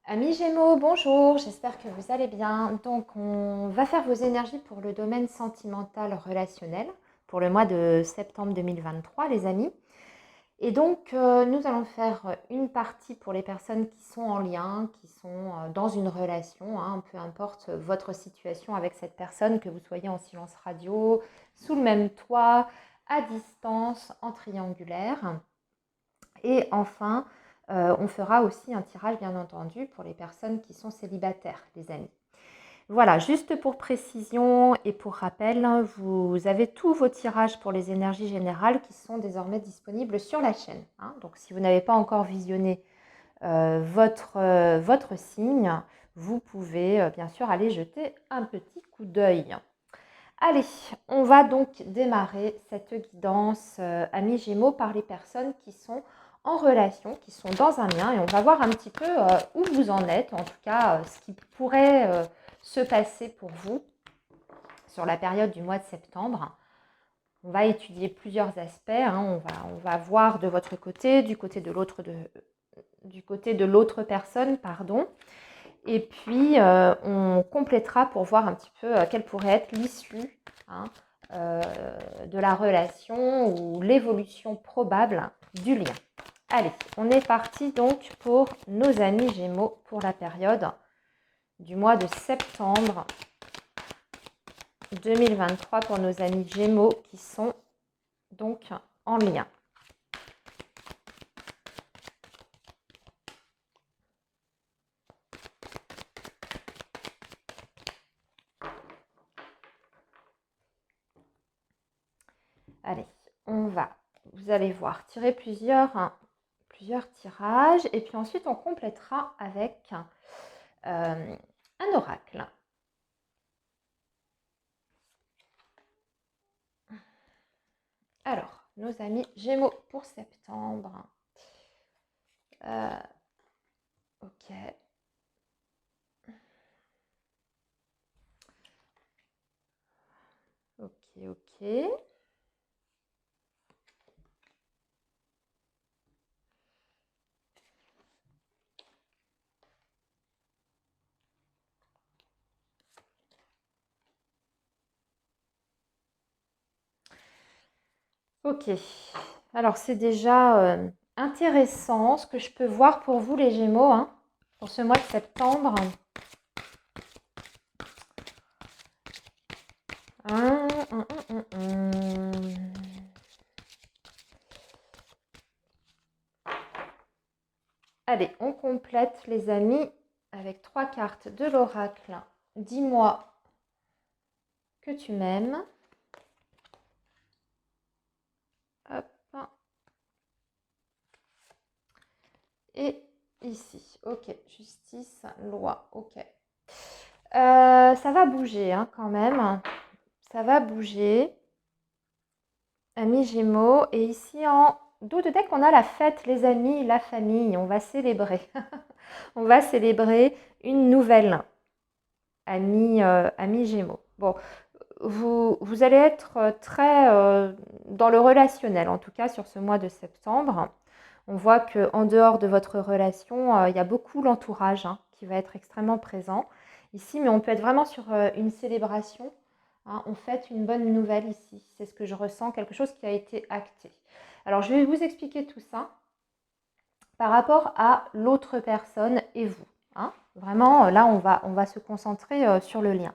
Amis Gémeaux, bonjour, j'espère que vous allez bien. Donc, on va faire vos énergies pour le domaine sentimental relationnel pour le mois de septembre 2023, les amis. Et donc, nous allons faire une partie pour les personnes qui sont en lien, qui sont dans une relation, hein, peu importe votre situation avec cette personne, que vous soyez en silence radio, sous le même toit, à distance, en triangulaire. Et enfin, on fera aussi un tirage, bien entendu, pour les personnes qui sont célibataires, les amis. Voilà, juste pour précision et pour rappel, vous avez tous vos tirages pour les énergies générales qui sont désormais disponibles sur la chaîne. Donc, si vous n'avez pas encore visionné votre signe, vous pouvez bien sûr aller jeter un petit coup d'œil. Allez, on va donc démarrer cette guidance Amis Gémeaux par les personnes qui sont en relation, qui sont dans un lien, et on va voir un petit peu où vous en êtes, en tout cas ce qui pourrait se passer pour vous sur la période du mois de septembre. On va étudier plusieurs aspects, on va voir de votre côté, du côté de l'autre personne, pardon. Et puis, on complétera pour voir un petit peu quelle pourrait être l'issue de la relation ou l'évolution probable du lien. Allez, on est parti donc pour nos amis Gémeaux pour la période du mois de septembre 2023 pour nos amis Gémeaux qui sont donc en lien. Allez, on va, vous allez voir, tirer plusieurs tirages et puis ensuite on complétera avec un oracle. Alors, nos amis Gémeaux pour septembre. Ok. Ok. Ok. Alors, c'est déjà intéressant ce que je peux voir pour vous, les Gémeaux, pour ce mois de septembre. Allez, on complète, les amis, avec 3 cartes de l'oracle. Dis-moi que tu m'aimes. Hop. Et ici, ok, justice, loi, ok. Ça va bouger quand même, ça va bouger. Amis Gémeaux, et ici en dos de deck, on a la fête, les amis, la famille, on va célébrer. On va célébrer une nouvelle, amis Gémeaux. Bon, vous allez être très dans le relationnel, en tout cas sur ce mois de septembre. On voit qu'en dehors de votre relation, il y a beaucoup l'entourage qui va être extrêmement présent ici, mais on peut être vraiment sur une célébration. On fête une bonne nouvelle ici. C'est ce que je ressens, quelque chose qui a été acté. Alors, je vais vous expliquer tout ça par rapport à l'autre personne et vous. Vraiment, là, on va se concentrer sur le lien.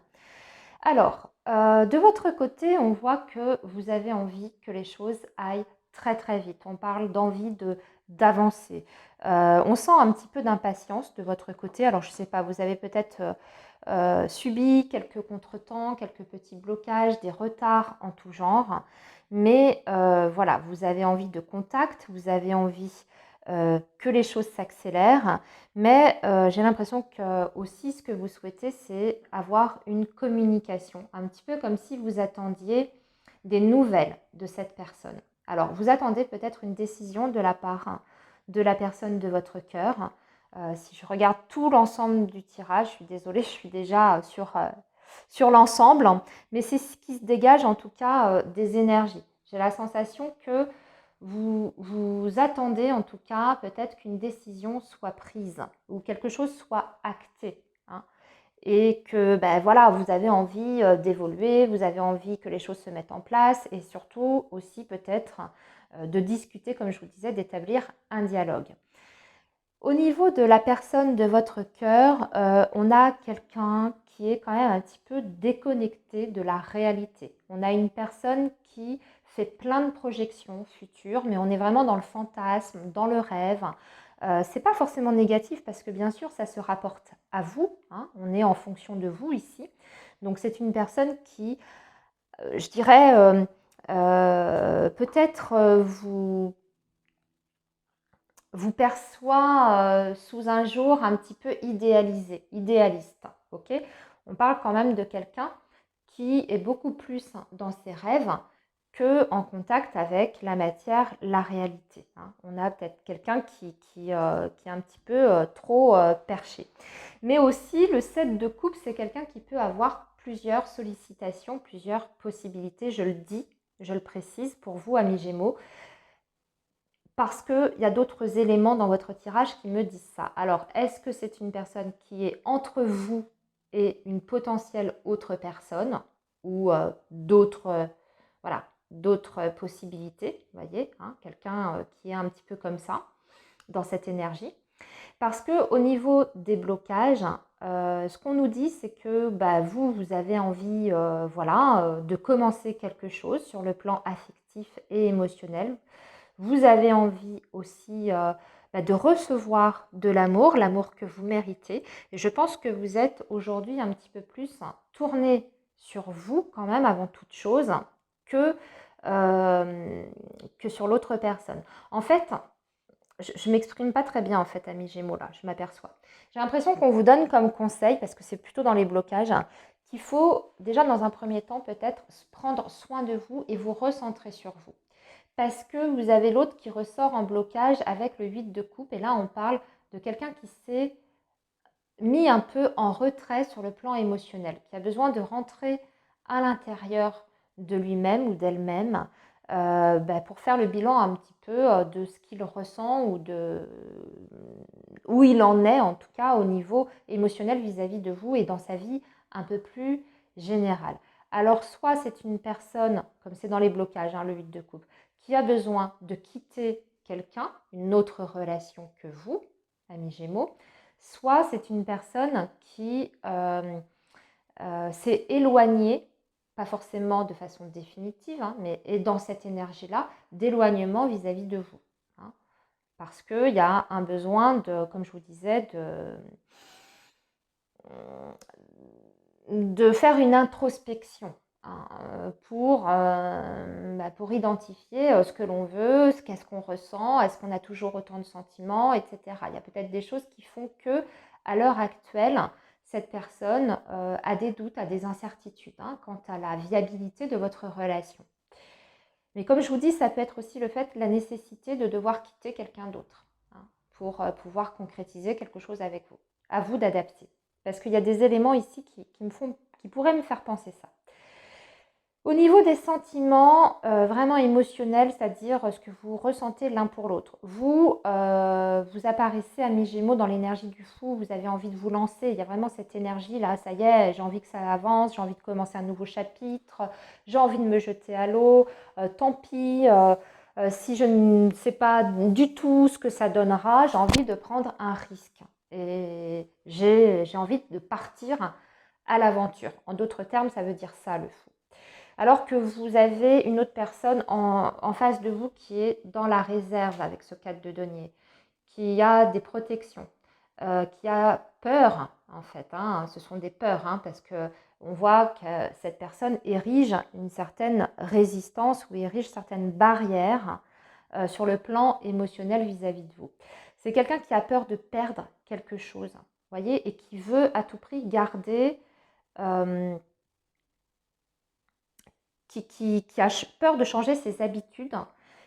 Alors, de votre côté, on voit que vous avez envie que les choses aillent très très vite. On parle d'envie d'avancer. On sent un petit peu d'impatience de votre côté. Alors, je ne sais pas, vous avez peut-être subi quelques contretemps, quelques petits blocages, des retards en tout genre. Mais voilà, vous avez envie de contact, vous avez envie que les choses s'accélèrent. Mais j'ai l'impression que aussi ce que vous souhaitez, c'est avoir une communication, un petit peu comme si vous attendiez des nouvelles de cette personne. Alors, vous attendez peut-être une décision de la part de la personne de votre cœur. Si je regarde tout l'ensemble du tirage, je suis désolée, je suis déjà sur l'ensemble, mais c'est ce qui se dégage en tout cas des énergies. J'ai la sensation que vous attendez en tout cas peut-être qu'une décision soit prise ou quelque chose soit acté, hein, et que ben, voilà, vous avez envie d'évoluer, vous avez envie que les choses se mettent en place et surtout aussi peut-être de discuter, comme je vous disais, d'établir un dialogue. Au niveau de la personne de votre cœur, on a quelqu'un qui est quand même un petit peu déconnecté de la réalité. On a une personne qui fait plein de projections futures, mais on est vraiment dans le fantasme, dans le rêve. C'est pas forcément négatif parce que bien sûr, ça se rapporte à vous, hein, on est en fonction de vous ici. Donc c'est une personne qui, je dirais, peut-être vous perçoit sous un jour un petit peu idéalisé, idéaliste. Ok, on parle quand même de quelqu'un qui est beaucoup plus dans ses rêves que en contact avec la matière, la réalité, hein. On a peut-être quelqu'un qui est un petit peu trop perché. Mais aussi, le 7 de coupe, c'est quelqu'un qui peut avoir plusieurs sollicitations, plusieurs possibilités, je le dis, je le précise pour vous, amis Gémeaux, parce qu'il y a d'autres éléments dans votre tirage qui me disent ça. Alors, est-ce que c'est une personne qui est entre vous et une potentielle autre personne ou d'autres voilà, d'autres possibilités, vous voyez, hein, quelqu'un qui est un petit peu comme ça dans cette énergie. Parce qu'au niveau des blocages, ce qu'on nous dit, c'est que bah, vous avez envie voilà, de commencer quelque chose sur le plan affectif et émotionnel. Vous avez envie aussi de recevoir de l'amour, l'amour que vous méritez. Et je pense que vous êtes aujourd'hui un petit peu plus tourné sur vous quand même avant toute chose que, euh, que sur l'autre personne. En fait, je ne m'exprime pas très bien en fait, amis Gémeaux, là, je m'aperçois. J'ai l'impression qu'on vous donne comme conseil, parce que c'est plutôt dans les blocages, qu'il faut déjà dans un premier temps peut-être prendre soin de vous et vous recentrer sur vous. Parce que vous avez l'autre qui ressort en blocage avec le 8 de coupe. Et là, on parle de quelqu'un qui s'est mis un peu en retrait sur le plan émotionnel, qui a besoin de rentrer à l'intérieur de lui-même ou d'elle-même pour faire le bilan un petit peu de ce qu'il ressent ou de où il en est, en tout cas au niveau émotionnel vis-à-vis de vous et dans sa vie un peu plus générale. Alors, soit c'est une personne, comme c'est dans les blocages, hein, le 8 de coupe, qui a besoin de quitter quelqu'un, une autre relation que vous, ami Gémeaux, soit c'est une personne qui s'est éloignée, pas forcément de façon définitive, hein, mais est dans cette énergie-là d'éloignement vis-à-vis de vous, hein, parce qu'il y a un besoin de, comme je vous disais, de faire une introspection, hein, pour identifier ce que l'on veut, qu'est-ce qu'on ressent, est-ce qu'on a toujours autant de sentiments, etc. Il y a peut-être des choses qui font que, à l'heure actuelle, cette personne a des doutes, a des incertitudes, hein, quant à la viabilité de votre relation. Mais comme je vous dis, ça peut être aussi le fait, la nécessité de devoir quitter quelqu'un d'autre, hein, pour pouvoir concrétiser quelque chose avec vous. À vous d'adapter. Parce qu'il y a des éléments ici qui pourraient me faire penser ça. Au niveau des sentiments vraiment émotionnels, c'est-à-dire ce que vous ressentez l'un pour l'autre, vous apparaissez à mi-gémeaux dans l'énergie du fou, vous avez envie de vous lancer, il y a vraiment cette énergie-là, ça y est, j'ai envie que ça avance, j'ai envie de commencer un nouveau chapitre, j'ai envie de me jeter à l'eau, tant pis, si je ne sais pas du tout ce que ça donnera, j'ai envie de prendre un risque. Et j'ai envie de partir à l'aventure. En d'autres termes, ça veut dire ça, le fou. Alors que vous avez une autre personne en face de vous qui est dans la réserve avec ce 4 de denier, qui a des protections, qui a peur en fait, hein, ce sont des peurs, hein, parce qu'on voit que cette personne érige une certaine résistance ou érige certaines barrières sur le plan émotionnel vis-à-vis de vous. C'est quelqu'un qui a peur de perdre quelque chose, voyez, et qui veut à tout prix garder... qui a peur de changer ses habitudes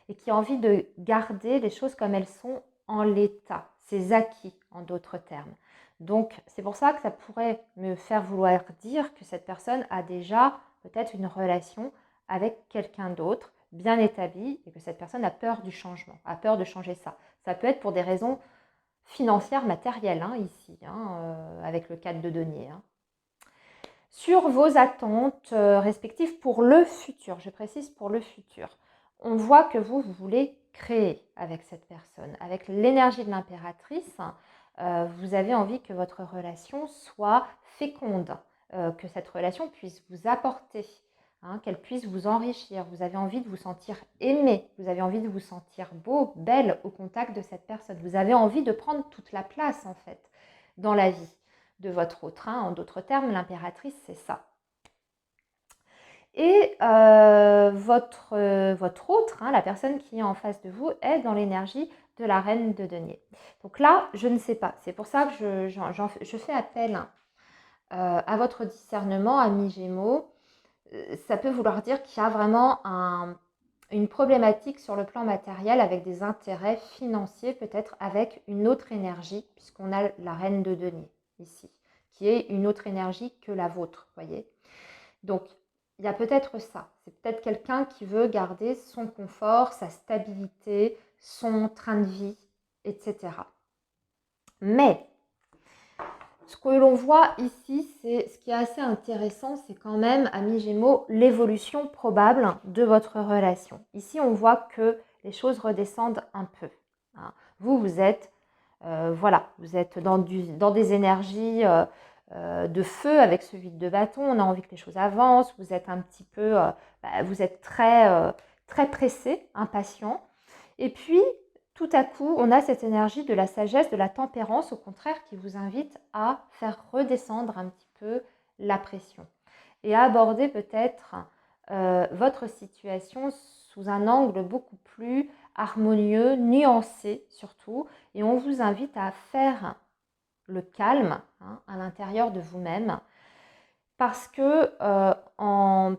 et qui a envie de garder les choses comme elles sont en l'état, ses acquis en d'autres termes. Donc c'est pour ça que ça pourrait me faire vouloir dire que cette personne a déjà peut-être une relation avec quelqu'un d'autre, bien établie et que cette personne a peur du changement, a peur de changer ça. Ça peut être pour des raisons financières, matérielles, ici, avec le cadre de denier. Sur vos attentes respectives pour le futur, je précise pour le futur, on voit que vous voulez créer avec cette personne. Avec l'énergie de l'impératrice, vous avez envie que votre relation soit féconde, que cette relation puisse vous apporter, qu'elle puisse vous enrichir. Vous avez envie de vous sentir aimé, vous avez envie de vous sentir beau, belle au contact de cette personne. Vous avez envie de prendre toute la place en fait dans la vie de votre autre. En d'autres termes, l'impératrice, c'est ça. Et votre autre, la personne qui est en face de vous, est dans l'énergie de la reine de denier. Donc là, je ne sais pas. C'est pour ça que je fais appel à votre discernement, amis Gémeaux. Ça peut vouloir dire qu'il y a vraiment une problématique sur le plan matériel avec des intérêts financiers, peut-être avec une autre énergie, puisqu'on a la reine de denier ici, qui est une autre énergie que la vôtre, voyez. Donc, il y a peut-être ça. C'est peut-être quelqu'un qui veut garder son confort, sa stabilité, son train de vie, etc. Mais, ce que l'on voit ici, c'est ce qui est assez intéressant, c'est quand même, amis Gémeaux, l'évolution probable de votre relation. Ici, on voit que les choses redescendent un peu. Vous êtes, vous êtes dans des énergies de feu avec ce 8 de bâton. On a envie que les choses avancent. Vous êtes un petit peu, vous êtes très, très pressé, impatient. Et puis, tout à coup, on a cette énergie de la sagesse, de la tempérance, au contraire, qui vous invite à faire redescendre un petit peu la pression et à aborder peut-être votre situation sous un angle beaucoup plus harmonieux, nuancé surtout. Et on vous invite à faire le calme à l'intérieur de vous-même parce que on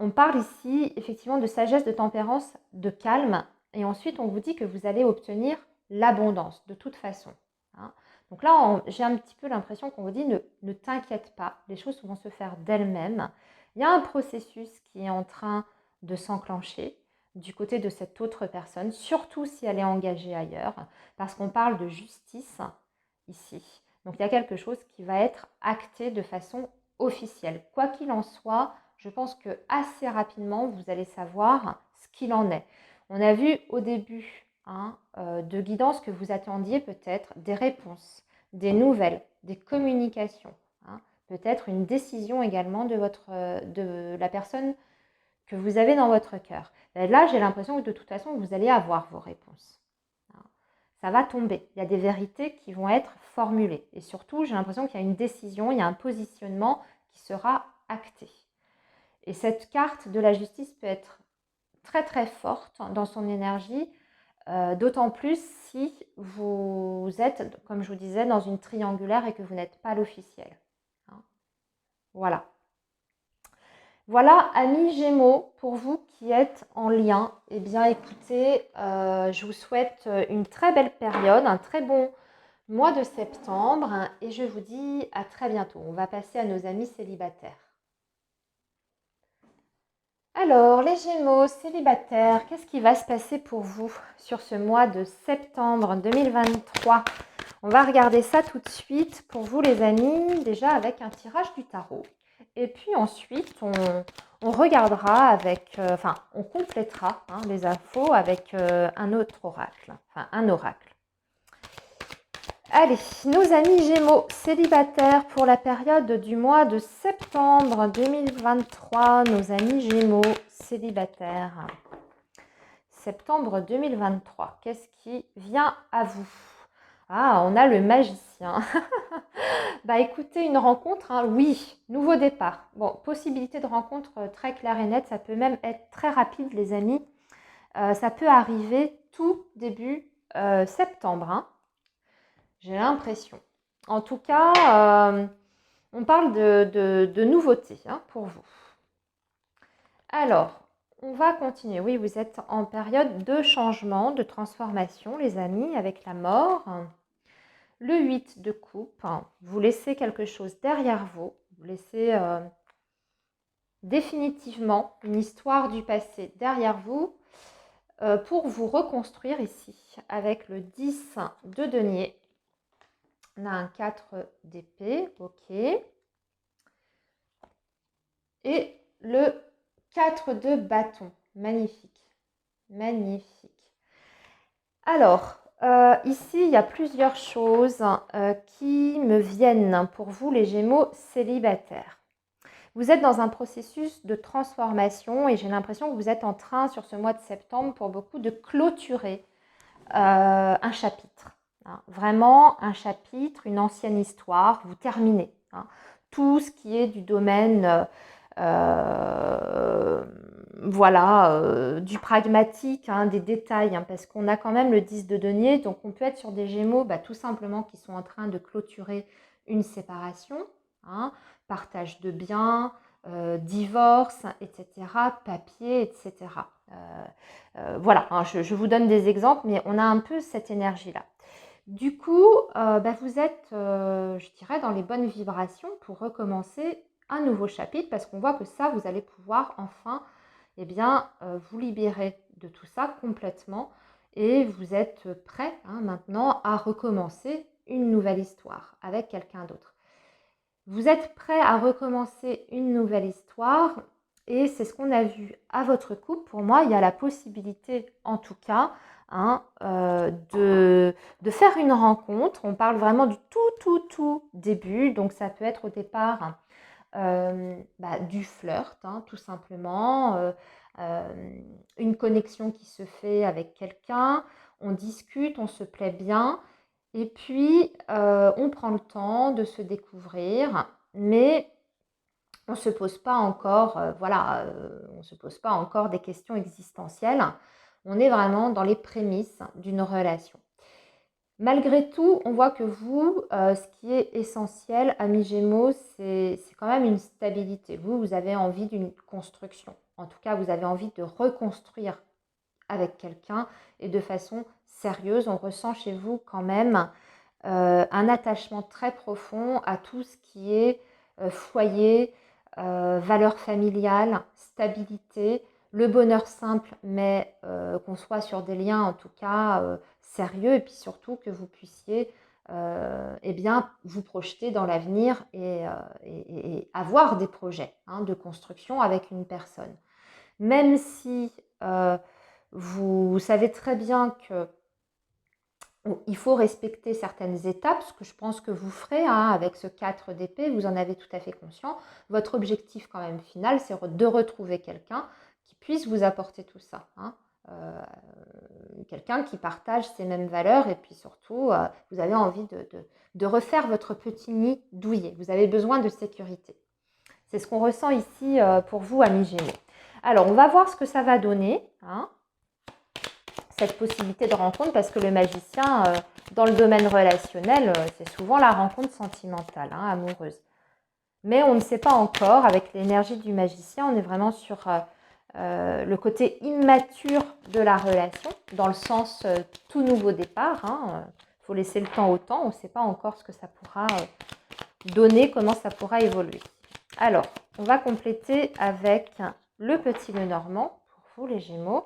parle ici effectivement de sagesse, de tempérance, de calme. Et ensuite, on vous dit que vous allez obtenir l'abondance de toute façon. Donc là, j'ai un petit peu l'impression qu'on vous dit ne t'inquiète pas, les choses vont se faire d'elles-mêmes. Il y a un processus qui est en train de s'enclencher du côté de cette autre personne, surtout si elle est engagée ailleurs, parce qu'on parle de justice ici. Donc il y a quelque chose qui va être acté de façon officielle. Quoi qu'il en soit, je pense que assez rapidement, vous allez savoir ce qu'il en est. On a vu au début de guidance que vous attendiez peut-être des réponses, des nouvelles, des communications, peut-être une décision également de la personne que vous avez dans votre cœur. Là, j'ai l'impression que de toute façon, vous allez avoir vos réponses. Ça va tomber. Il y a des vérités qui vont être formulées. Et surtout, j'ai l'impression qu'il y a une décision, il y a un positionnement qui sera acté. Et cette carte de la justice peut être très très forte dans son énergie, d'autant plus si vous êtes, comme je vous disais, dans une triangulaire et que vous n'êtes pas l'officiel. Voilà. Voilà, amis Gémeaux, pour vous qui êtes en lien, eh bien écoutez, je vous souhaite une très belle période, un très bon mois de septembre et je vous dis à très bientôt. On va passer à nos amis célibataires. Alors, les Gémeaux célibataires, qu'est-ce qui va se passer pour vous sur ce mois de septembre 2023? On va regarder ça tout de suite pour vous les amis, déjà avec un tirage du tarot. Et puis ensuite, on regardera avec, on complétera les infos avec un autre oracle, un oracle. Allez, nos amis Gémeaux célibataires pour la période du mois de septembre 2023. Nos amis Gémeaux célibataires. Septembre 2023. Qu'est-ce qui vient à vous? Ah, on a le magicien. Bah écoutez, une rencontre, oui, nouveau départ. Bon, possibilité de rencontre très claire et nette, ça peut même être très rapide les amis. Ça peut arriver tout début septembre. J'ai l'impression. En tout cas, on parle de nouveautés pour vous. Alors, on va continuer. Oui, vous êtes en période de changement, de transformation, les amis, avec la mort. Le 8 de coupe, vous laissez quelque chose derrière vous. Vous laissez définitivement une histoire du passé derrière vous pour vous reconstruire ici avec le 10 de denier. On a un 4 d'épée, ok. Et le 4 de bâton, magnifique, magnifique. Alors, ici, il y a plusieurs choses qui me viennent pour vous, les Gémeaux célibataires. Vous êtes dans un processus de transformation et j'ai l'impression que vous êtes en train, sur ce mois de septembre, pour beaucoup, de clôturer un chapitre. Hein. Vraiment, un chapitre, une ancienne histoire, vous terminez. Hein. Tout ce qui est du domaine du pragmatique, hein, des détails, hein, parce qu'on a quand même le 10 de denier, donc on peut être sur des Gémeaux tout simplement qui sont en train de clôturer une séparation, hein, partage de biens, divorce, etc., papier, etc. Voilà, hein, je vous donne des exemples, mais on a un peu cette énergie-là. Du coup, vous êtes, je dirais, dans les bonnes vibrations pour recommencer un nouveau chapitre parce qu'on voit que ça, vous allez pouvoir enfin vous libérer de tout ça complètement et vous êtes prêt maintenant à recommencer une nouvelle histoire avec quelqu'un d'autre. Vous êtes prêt à recommencer une nouvelle histoire et c'est ce qu'on a vu à votre couple. Pour moi, il y a la possibilité, en tout cas, de faire une rencontre. On parle vraiment du tout début. Donc, ça peut être au départ du flirt, tout simplement. Une connexion qui se fait avec quelqu'un. On discute, on se plaît bien. Et puis, on prend le temps de se découvrir, mais on ne se pose pas encore, on se pose pas encore des questions existentielles. On est vraiment dans les prémices d'une relation. Malgré tout, on voit que vous, ce qui est essentiel, amis Gémeaux, c'est quand même une stabilité. Vous avez envie d'une construction. En tout cas, vous avez envie de reconstruire avec quelqu'un et de façon sérieuse. On ressent chez vous quand même un attachement très profond à tout ce qui est foyer, valeurs familiales, stabilité, le bonheur simple, mais qu'on soit sur des liens en tout cas sérieux et puis surtout que vous puissiez vous projeter dans l'avenir et avoir des projets de construction avec une personne. Même si vous savez très bien que il faut respecter certaines étapes, ce que je pense que vous ferez avec ce 4 d'épée, vous en avez tout à fait conscient. Votre objectif quand même final, c'est de retrouver quelqu'un qui puisse vous apporter tout ça. Quelqu'un qui partage ces mêmes valeurs et puis surtout, vous avez envie de refaire votre petit nid douillet. Vous avez besoin de sécurité. C'est ce qu'on ressent ici pour vous, amis Gémeaux. Alors, on va voir ce que ça va donner. Cette possibilité de rencontre parce que le magicien, dans le domaine relationnel, c'est souvent la rencontre sentimentale, amoureuse. Mais on ne sait pas encore, avec l'énergie du magicien, on est vraiment sur le côté immature de la relation, dans le sens tout nouveau départ. Il faut laisser le temps au temps, on ne sait pas encore ce que ça pourra donner, comment ça pourra évoluer. Alors, on va compléter avec le petit Lenormand, pour vous les Gémeaux.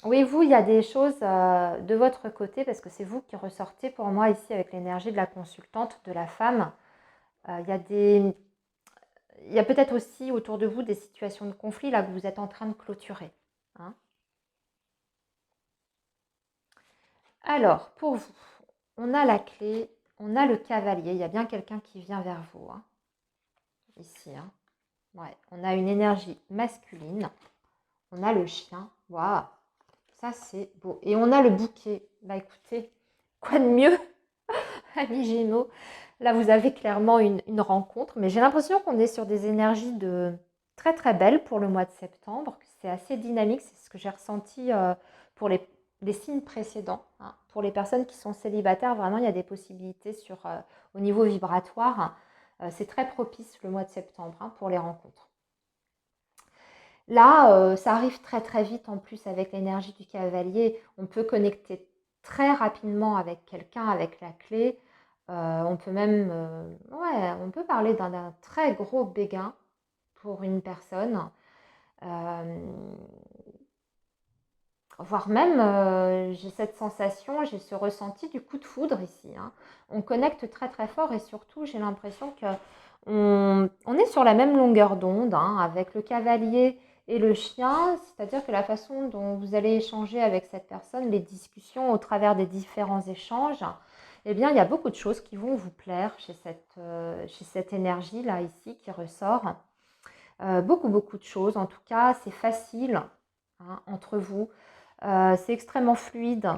Oui, vous, il y a des choses de votre côté, parce que c'est vous qui ressortez pour moi ici avec l'énergie de la consultante, de la femme. Il y a peut-être aussi autour de vous des situations de conflit là que vous êtes en train de clôturer. Alors, pour vous, on a la clé, on a le cavalier. Il y a bien quelqu'un qui vient vers vous. Ici. Ouais, on a une énergie masculine. On a le chien. Waouh! Ça, c'est beau. Et on a le bouquet. Écoutez, quoi de mieux, amis Gémeaux? Là, vous avez clairement une rencontre. Mais j'ai l'impression qu'on est sur des énergies très, très belles pour le mois de septembre. C'est assez dynamique. C'est ce que j'ai ressenti pour les signes précédents. Pour les personnes qui sont célibataires, vraiment, il y a des possibilités au niveau vibratoire. C'est très propice le mois de septembre pour les rencontres. Là, ça arrive très très vite en plus avec l'énergie du cavalier. On peut connecter très rapidement avec quelqu'un, avec la clé. On peut même, ouais, on peut parler d'un très gros béguin pour une personne. Euh, Voire même, j'ai cette sensation, j'ai ce ressenti du coup de foudre ici, hein. On connecte très très fort et surtout j'ai l'impression que on est sur la même longueur d'onde, hein, avec le cavalier et le chien, c'est-à-dire que la façon dont vous allez échanger avec cette personne, les discussions au travers des différents échanges, eh bien il y a beaucoup de choses qui vont vous plaire chez cette énergie-là ici qui ressort. Beaucoup beaucoup de choses, en tout cas c'est facile, hein, entre vous. C'est extrêmement fluide.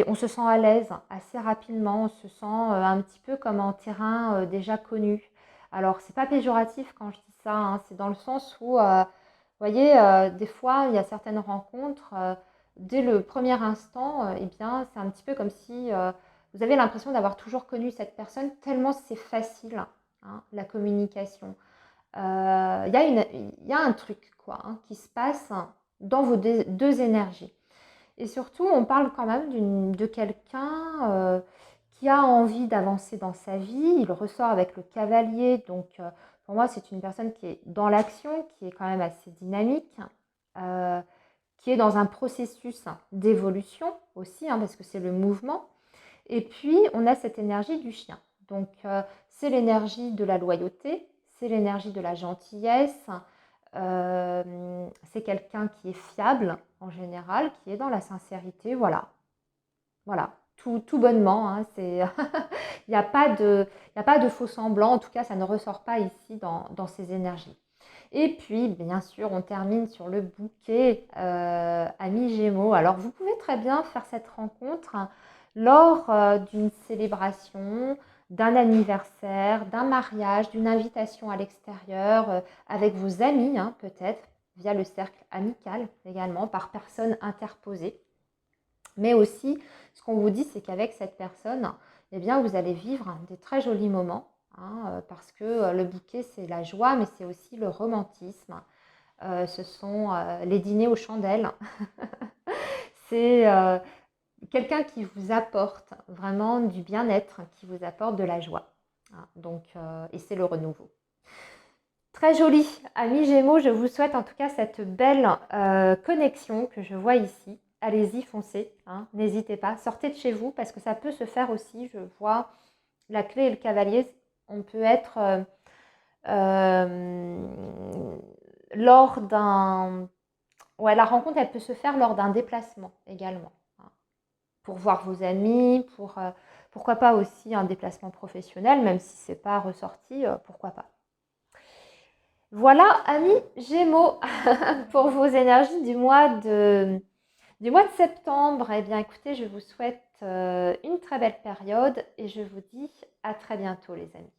On se sent à l'aise assez rapidement. On se sent un petit peu comme en terrain déjà connu. Alors, c'est pas péjoratif quand je dis ça, hein, c'est dans le sens où, vous voyez, des fois, il y a certaines rencontres, dès le premier instant, eh bien, c'est un petit peu comme si vous avez l'impression d'avoir toujours connu cette personne, tellement c'est facile, hein, la communication. Il y a un truc quoi, hein, qui se passe dans vos deux énergies. Et surtout, on parle quand même de quelqu'un qui a envie d'avancer dans sa vie. Il ressort avec le cavalier. Donc, pour moi, c'est une personne qui est dans l'action, qui est quand même assez dynamique, euh, qui est dans un processus d'évolution aussi, hein, parce que c'est le mouvement. Et puis, on a cette énergie du chien. Donc, c'est l'énergie de la loyauté, c'est l'énergie de la gentillesse. C'est quelqu'un qui est fiable en général, qui est dans la sincérité. Voilà, voilà, tout bonnement, hein, il n'y a pas de faux semblant. En tout cas, ça ne ressort pas ici dans ces énergies. Et puis, bien sûr, on termine sur le bouquet Amis Gémeaux. Alors, vous pouvez très bien faire cette rencontre lors d'une célébration, d'un anniversaire, d'un mariage, d'une invitation à l'extérieur, avec vos amis, hein, peut-être, via le cercle amical également, par personne interposée. Mais aussi, ce qu'on vous dit, c'est qu'avec cette personne, eh bien, vous allez vivre des très jolis moments, hein, parce que le bouquet, c'est la joie, mais c'est aussi le romantisme. Ce sont les dîners aux chandelles. C'est quelqu'un qui vous apporte vraiment du bien-être, qui vous apporte de la joie, hein. Donc, et c'est le renouveau. Très joli, amis Gémeaux, je vous souhaite en tout cas cette belle connexion que je vois ici. Allez-y, foncez, hein, n'hésitez pas, sortez de chez vous parce que ça peut se faire aussi. Je vois la clé et le cavalier, on peut être euh, lors d'un... Ouais, la rencontre, elle peut se faire lors d'un déplacement également, hein, pour voir vos amis, pourquoi pas aussi un déplacement professionnel, même si c'est pas ressorti, pourquoi pas. Voilà, amis Gémeaux, pour vos énergies du mois de septembre. Eh bien, écoutez, je vous souhaite une très belle période et je vous dis à très bientôt, les amis.